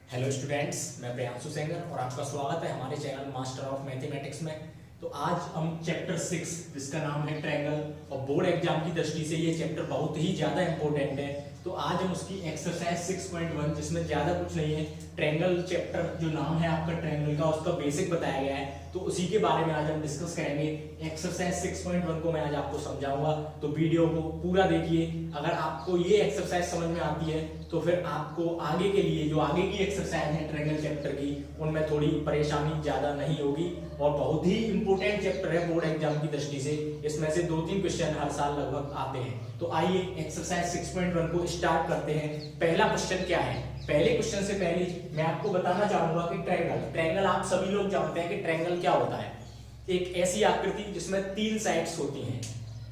Hello students, मैं प्रियांशु सेंगर और आपका स्वागत है हमारे चैनल मास्टर ऑफ मैथमेटिक्स में। तो आज हम चैप्टर 6 जिसका नाम है ट्रायंगल और बोर्ड एग्जाम की दृष्टि से ये चैप्टर बहुत ही ज़्यादा इंपॉर्टेंट है। तो आज हम उसकी एक्सरसाइज 6.1 जिसमें ज़्यादा कुछ नहीं है, ट्रायंगल चैप्टर जो नाम है आपका ट्रायंगल का उसका बेसिक बताया गया है, तो उसी के बारे में आज हम डिस्कस करेंगे। एक्सरसाइज 6.1 को मैं आज आपको समझाऊंगा, तो वीडियो को पूरा देखिए। अगर आपको ये एक्सरसाइज समझ में आती है तो फिर आपको आगे के लिए जो आगे की एक्सरसाइज है ट्रायंगल चैप्टर की, उनमें थोड़ी परेशानी ज्यादा नहीं होगी और बहुत ही इंपॉर्टेंट चैप्टर है बोर्ड एग्जाम की दृष्टि से। इसमें से 2-3 क्वेश्चन हर साल लगभग आते हैं। तो आइए एक्सरसाइज 6.1 को स्टार्ट करते हैं। पहला क्वेश्चन क्या है? पहले क्वेश्चन से पहले मैं आपको बताना चाहूंगा कि ट्रायंगल आप सभी लोग जानते हैं कि ट्रायंगल क्या होता है। एक ऐसी आकृति जिसमें 3 साइड्स होती हैं,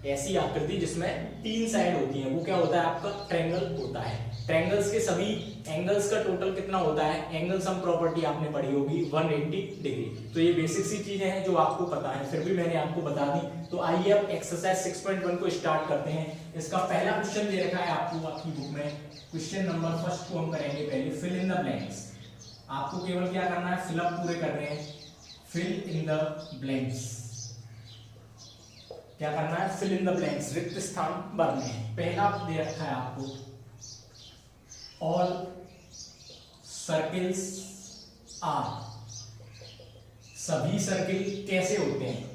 ऐसी आकृति जिसमें 3 साइड होती हैं, वो क्या होता है? आपका ट्रायंगल होता है। ट्रायंगल्स के सभी एंगल्स का टोटल कितना होता है? एंगल सम प्रॉपर्टी आपने पढ़ी होगी 180 डिग्री। तो ये बेसिक सी चीजें हैं जो आपको पता है, फिर भी मैंने आपको बता दी। तो आइए अब एक्सरसाइज 6.1 को स्टार्ट करते हैं। इसका पहला क्वेश्चन दे रखा है आपको आपकी बुक में। क्वेश्चन नंबर फर्स्ट को हम करेंगे पहले, फिल इन द ब्लैंक्स। आपको केवल क्या करना है? फिलअप पूरे करने हैं। फिल इन द ब्लैंक्स, क्या करना है? फिल इन द ब्लैंक्स, रिक्त स्थान भरने हैं। पहला दे रखा है आपको, ऑल सर्किल्स आर, सभी सर्किल कैसे होते हैं?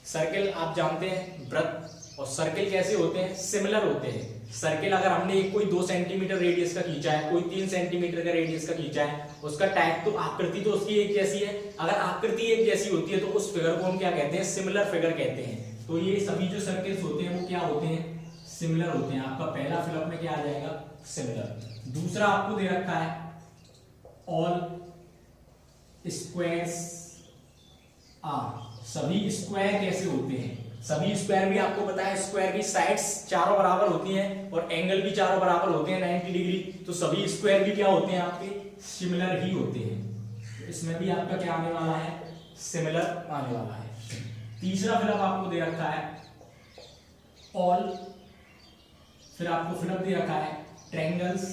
सर्किल आप जानते हैं वृत्त, और सर्किल कैसे होते हैं? सिमिलर होते हैं। सर्किल अगर हमने कोई 2 सेंटीमीटर रेडियस का खींचा है, कोई 3 सेंटीमीटर का रेडियस का खींचा है, उसका टाइप तो आकृति तो उसकी एक जैसी है। अगर आकृति एक जैसी होती है तो उस फिगर को हम क्या कहते हैं? सिमिलर फिगर कहते हैं। तो ये सभी जो सर्किल्स होते हैं वो क्या होते हैं? सिमिलर होते हैं। आपका पहला फिलअप में क्या आ जाएगा? सिमिलर। दूसरा आपको दे रखा है, ऑल स्क्वायर्स आर, सभी स्क्वायर कैसे होते हैं? सभी स्क्वायर भी आपको पता है, स्क्वायर की साइड्स चारों बराबर होती हैं और एंगल भी चारों बराबर होते हैं 90 डिग्री। तो सभी स्क्वायर भी क्या होते हैं? आपके सिमिलर ही होते हैं। इसमें भी आपका क्या आने वाला है? सिमिलर आने वाला है। तीसरा फिलअप आपको दे रखा है, ऑल, फिर आपको फिलअप दे रखा है, ट्रायंगल्स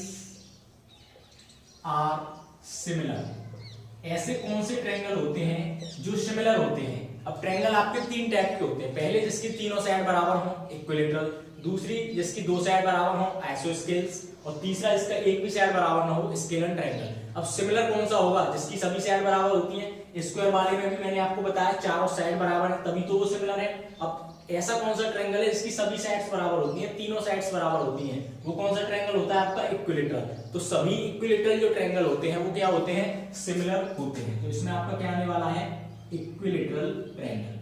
आर सिमिलर। ऐसे कौन से ट्रायंगल होते हैं जो सिमिलर होते हैं? अब ट्रायंगल आपके 3 टाइप के होते हैं। पहले जिसकी तीनों साइड बराबर हो, इक्विलेटरल। दूसरी जिसकी 2 साइड बराबर हो, आइसोस्केल्स। और तीसरा जिसका एक भी साइड बराबर ना हो, स्केलर ट्रायंगल। अब सिमिलर कौन सा होगा? जिसकी सभी साइड बराबर होती हैं। स्क्वायर वाले में भी मैंने आपको बताया चारों साइड बराबर है, तभी तो वो सिमिलर है। अब ऐसा कौन सा ट्रायंगल है जिसकी सभी साइड्स बराबर होती हैं, तीनों साइड्स बराबर होती हैं? वो कौन सा ट्रायंगल होता है? आपका इक्विलेटरल। तो सभी इक्विलेटरल जो ट्रायंगल होते हैं वो क्या होते हैं? सिमिलर होते हैं। तो इसमें आपका क्या आने वाला है? Equilateral triangle.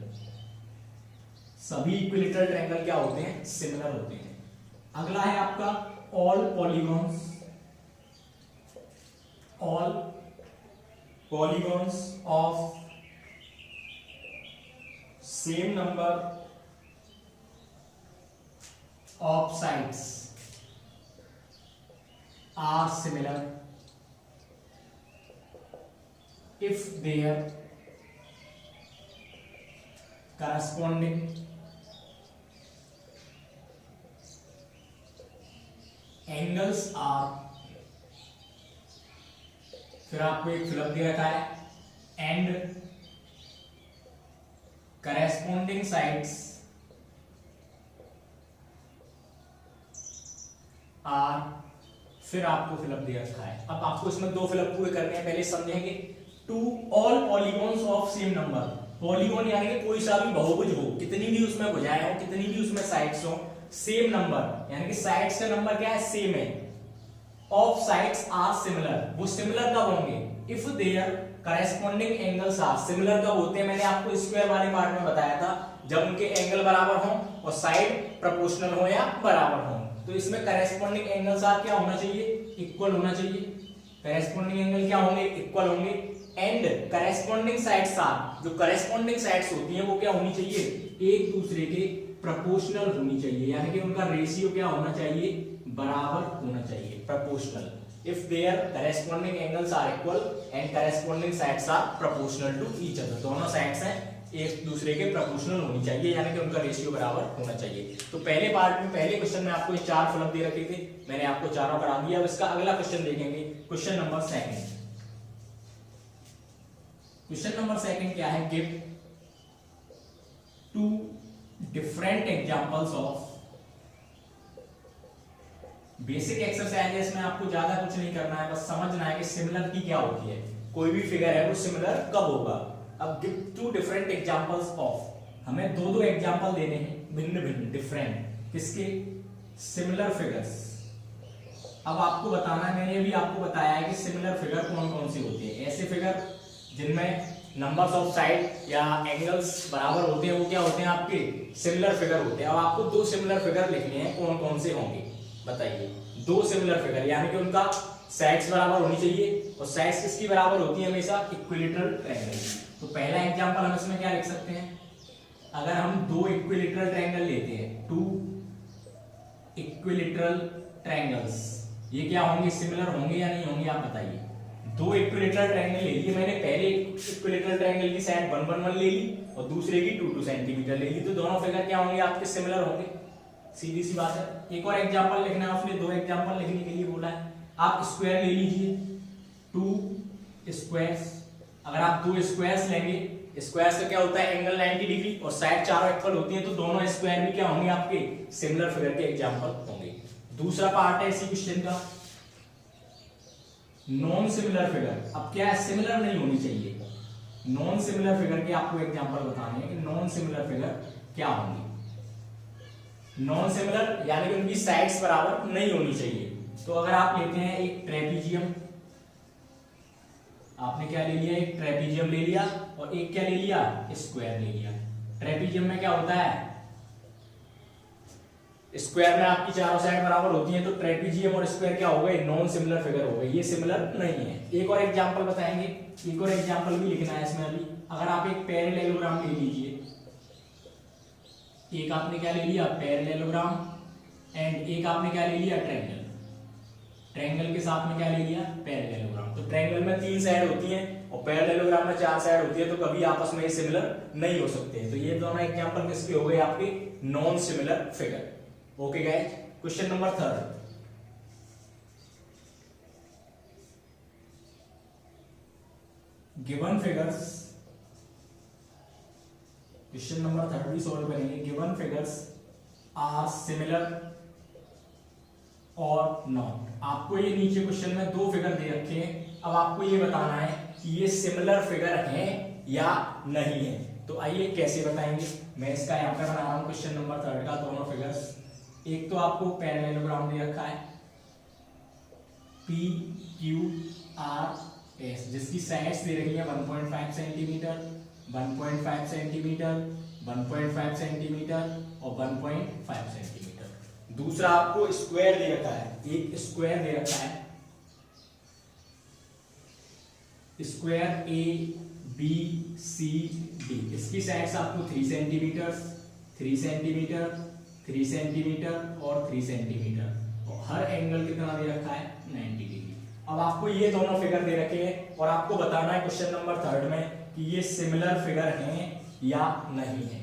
सभी इक्विलेटरल ट्रायंगल क्या होते हैं? सिमिलर होते हैं। अगला है आपका all polygons, all polygons of same number of sides are similar if their corresponding angles are, फिर आपको एक फिलअप दे रखा है, and corresponding sides आर, फिर आपको फिलअप दे रखा है। अब आपको इसमें 2 फिलअप पूरे करने हैं। पहले समझेंगे, two all polygons of same number. Polygon यानी कि कोई सा भी बहुभुज हो, कितनी भी उसमें भुजाएं हो, कितनी भी उसमें साइड्स हो, सेम नंबर यानी कि साइड्स का नंबर क्या है? सेम है। ऑफ साइड्स आर सिमिलर, वो सिमिलर कब होंगे? If there corresponding angles are, similar कब होते हैं? मैंने आपको स्क्वायर वाले पार्ट में बताया था, जब उनके एंगल बराबर हो और साइड प्रोपोर्शनल हो या बराबर हो। तो इसमें करेस्पॉन्डिंग एंगल्स आर क्या होना चाहिए? इक्वल होना चाहिए। करेस्पॉन्डिंग एंगल क्या होंगे? इक्वल होंगे। एंड करेस्पॉन्डिंग साइड्स आर, जो करेस्पॉन्डिंग साइड्स होती हैं वो क्या होनी चाहिए? एक दूसरे के प्रोपोर्शनल होनी चाहिए, यानी कि उनका रेशियो क्या होना चाहिए? बराबर होना चाहिए, proportional. if their corresponding angles are equal and corresponding sides are proportional to each other, दोनों साइड्स हैं एक दूसरे के प्रोपोर्शनल होनी चाहिए, यानी कि उनका रेशियो बराबर होना चाहिए। तो पहले पार्ट में, पहले क्वेश्चन में आपको 4 फिलअप दे रखे थे, मैंने आपको चारों करा दिया। अब इसका अगला क्वेश्चन देखेंगे, question number 2। Question number second क्या है, give 2 different examples of. Basic exercises में आपको ज्यादा कुछ नहीं करना है, बस समझना है कि सिमिलर की क्या होती है, कोई भी फिगर है वो सिमिलर कब होगा। अब गिव 2 डिफरेंट एग्जांपल्स ऑफ, हमें दो एग्जांपल देने हैं भिन्न भिन्न डिफरेंट, किसके, सिमिलर फिगर्स। अब आपको बताना है, मैंने भी आपको बताया है कि सिमिलर फिगर कौन कौन सी होती है। ऐसे फिगर जिनमें नंबर्स ऑफ साइड या एंगल्स बराबर होते हैं वो क्या होते हैं, आपके सिमिलर फिगर होते हैं। अब आपको 2 सिमिलर फिगर लिखने हैं, कौन कौन से होंगे बताइए। 2 सिमिलर फिगर यानी कि उनका साइड्स बराबर होनी चाहिए, और साइड्स किसकी बराबर होती है, हमेशा इक्विलैटरल ट्रायंगल। तो पहला एग्जांपल हम इसमें क्या लिख सकते हैं, अगर हम 2 इक्विलैटरल ट्रायंगल लेते हैं, 2 इक्विलैटरल ट्रायंगल्स, ये क्या होंगे, सिमिलर होंगे या नहीं होंगे, आप बताइए। 2 इक्विलैटरल ट्रायंगल ले लिए मैंने, पहले इक्विलैटरल ट्रायंगल की साइड 1 1 1 ले ली और दूसरे की 2 2 सेंटीमीटर ले ली, तो दोनों फिगर क्या होंगे, आपके सिमिलर होंगे, सीधी सी बात है। एक और एग्जांपल लिखना है, उसने 2 एग्जांपल लिखने के लिए बोला है। आप स्क्वायर ले लीजिए, 2 स्क्वायर्स। अगर आप 2 स्क्वायर्स लेंगे, स्क्वायर से क्या होता है, एंगल 90 डिग्री, और साइड चारों इक्वल होती है, तो दोनों स्क्वायर भी क्या होंगे, आपके सिमिलर फिगर के एग्जांपल होंगे। दूसरा पार्ट है इसी क्वेश्चन का, नॉन सिमिलर फिगर। अब क्या है, सिमिलर नहीं होनी चाहिए, नॉन सिमिलर फिगर के आपको एग्जांपल बताने हैं कि नॉन सिमिलर फिगर क्या होंगी। नॉन सिमिलर यानी कि उनकी साइड्स बराबर नहीं होनी चाहिए। तो अगर आप लेते हैं एक ट्रेपीजियम, आपने क्या ले लिया, एक ट्रेपीजियम ले लिया, और एक क्या ले लिया, स्क्वायर ले लिया। ट्रेपीजियम में क्या होता है, स्क्वायर में आपकी चारों साइड बराबर होती हैं, तो ट्रेपीजियम और स्क्वायर क्या हो गए, नॉन सिमिलर फिगर हो गए, ये सिमिलर नहीं है। एक और एग्जांपल बताएंगे, एक और एग्जांपल भी लिखना है इसमें अभी। अगर आप एक पैरेललोग्राम ले लीजिए, एक आपने क्या ले लिया, पैरेललोग्राम, एंड एक आपने क्या ले लिया, ट्रायंगल। ट्रायंगल के साथ में क्या ले लिया, पैरेललोग्राम। तो ट्रायंगल में 3 साइड होती हैं और पैरेललोग्राम में 4 साइड होती है, तो कभी आपस में ये सिमिलर नहीं हो सकते हैं। तो ये दोनों एग्जांपल किसके हो गए, आपके non similar figure. Okay guys, question number 3, given figures. Question number 3 भी सॉल्व करेंगे। गिवन फिगर्स आर सिमिलर और नॉट। आपको ये नीचे क्वेश्चन में 2 फिगर दे रखे हैं, अब आपको ये बताना है कि ये सिमिलर फिगर हैं या नहीं है। तो आइए कैसे बताएंगे, मैं इसका यहाँ पे बना रहा हूँ क्वेश्चन नंबर 3 का दोनों फिगर्स। एक तो आपको पैरेललोग्राम दे रखा है PQRS, जिसकी साइड्स दे रही है 1.5 सेंटीमीटर, 1.5 सेंटीमीटर, 1.5 सेंटीमीटर और 1.5 सेंटीमीटर। दूसरा आपको स्क्वायर दे रखा है, एक स्क्वायर दे रखा है, स्क्वायर ABCD, इसकी साइड्स आपको 3 सेंटीमीटर, 3 सेंटीमीटर, 3 सेंटीमीटर और 3 सेंटीमीटर, और हर एंगल कितना दे रखा है, 90 डिग्री। अब आपको ये दोनों फिगर दे रखे हैं और आपको बताना है क्वेश्चन नंबर 3 में कि ये सिमिलर फिगर हैं या नहीं है।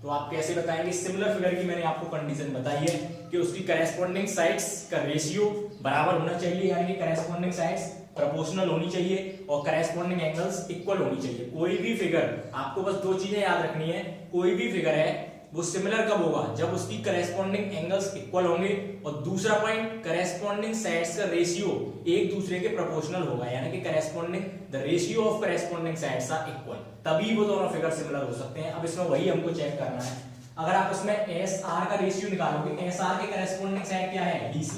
तो आप कैसे बताएंगे, सिमिलर फिगर की मैंने आपको कंडीशन बताई है कि उसकी करेस्पॉन्डिंग साइड्स का रेशियो बराबर होना चाहिए, यानी कि करेस्पॉन्डिंग साइड्स प्रोपोर्शनल होनी चाहिए और करेस्पॉन्डिंग एंगल्स इक्वल होनी चाहिए। कोई भी फिगर, आपको बस 2 चीजें याद रखनी है, कोई भी फिगर है वो सिमिलर कब होगा, जब उसकी करेस्पॉन्डिंग एंगल्स इक्वल होंगे, और दूसरा पॉइंट करेस्पॉन्डिंग साइड्स का रेशियो एक दूसरे के प्रोपोर्शनल होगा, यानी कि corresponding the ratio of corresponding sides are equal, तभी वो दोनों फिगर सिमिलर हो सकते हैं। अब इसमें वही हमको चेक करना है। अगर आप इसमें SR का रेशियो निकालोगे, SR के करेस्पॉन्डिंग साइड क्या है, DC,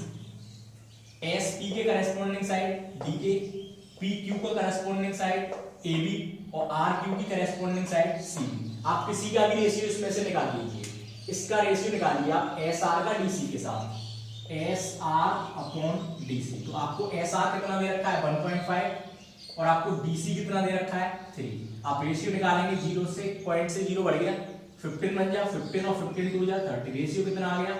SP के करेस्पॉन्डिंग साइड DA, PQ का करेस्पॉन्डिंग साइड AB और RQ की करेस्पॉन्डिंग साइड CB। आप किसी का भी रेशियो इसमें से निकाल लीजिए, इसका रेशियो निकालिए आप SR का DC के साथ, SR/DC। तो आपको SR कितना दे रखा है, 1.5, और आपको DC कितना दे रखा है, 3। आप रेशियो निकालेंगे, 0 से पॉइंट से 0 बढ़ गया, 15 बन जाए, 15 और 15 2 जा 30, रेशियो कितना आ गया,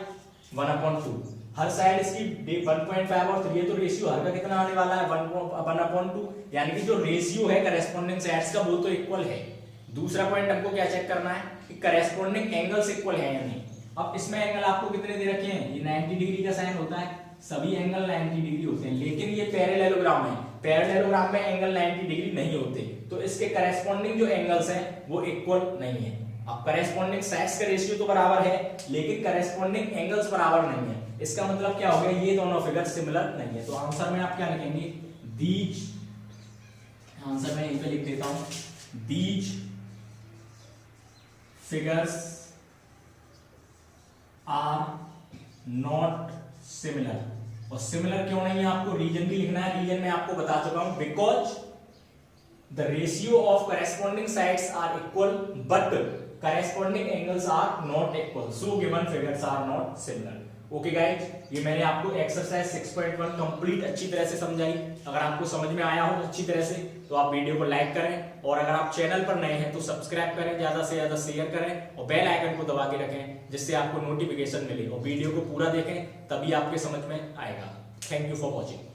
1/2। हर साइड इसकी 1.5 और 3 है, तो रेशियो हर का कितना आने वाला है, 1/2, यानी कि जो रेशियो है करेस्पॉन्डिंग साइड्स का वो तो इक्वल है। दूसरा पॉइंट हमको क्या चेक करना है कि करेस्पॉन्डिंग एंगल्स इक्वल है या नहीं। अब इसमें एंगल आपको कितने दे रखे हैं, ये 90 डिग्री का साइन होता है, सभी एंगल 90 डिग्री होते हैं, लेकिन ये पैरेललोग्राम है, पैरेललोग्राम में एंगल 90 डिग्री नहीं होते, तो इसके करेस्पॉन्डिंग जो एंगल्स हैं वो इक्वल नहीं है। अब करेस्पॉन्डिंग साइड्स का रेशियो तो बराबर है लेकिन करेस्पॉन्डिंग एंगल्स बराबर नहीं है। इसका मतलब क्या हो गया, ये दोनों फिगर सिमिलर नहीं है। तो आंसर में आप क्या लिखेंगे, दीज, आंसर में यहीं पे लिख देता हूं, these figures are not similar. और सिमिलर क्यों नहीं है आपको रीजन भी लिखना है, रीजन में आपको बता चुका हूं, because the ratio of corresponding sides are equal but corresponding angles are not equal, so given figures are not similar. Okay guys, ये मैंने आपको एक्सरसाइज 6.1 कंप्लीट अच्छी तरह से समझाई। अगर आपको समझ में आया हो अच्छी तरह से तो आप वीडियो को लाइक करें, और अगर आप चैनल पर नए हैं तो सब्सक्राइब करें, ज्यादा से ज्यादा शेयर करें और बेल आइकन को दबा के रखें जिससे आपको नोटिफिकेशन मिले, और वीडियो को पूरा देखें तभी आपके समझ में आएगा। Thank you for watching.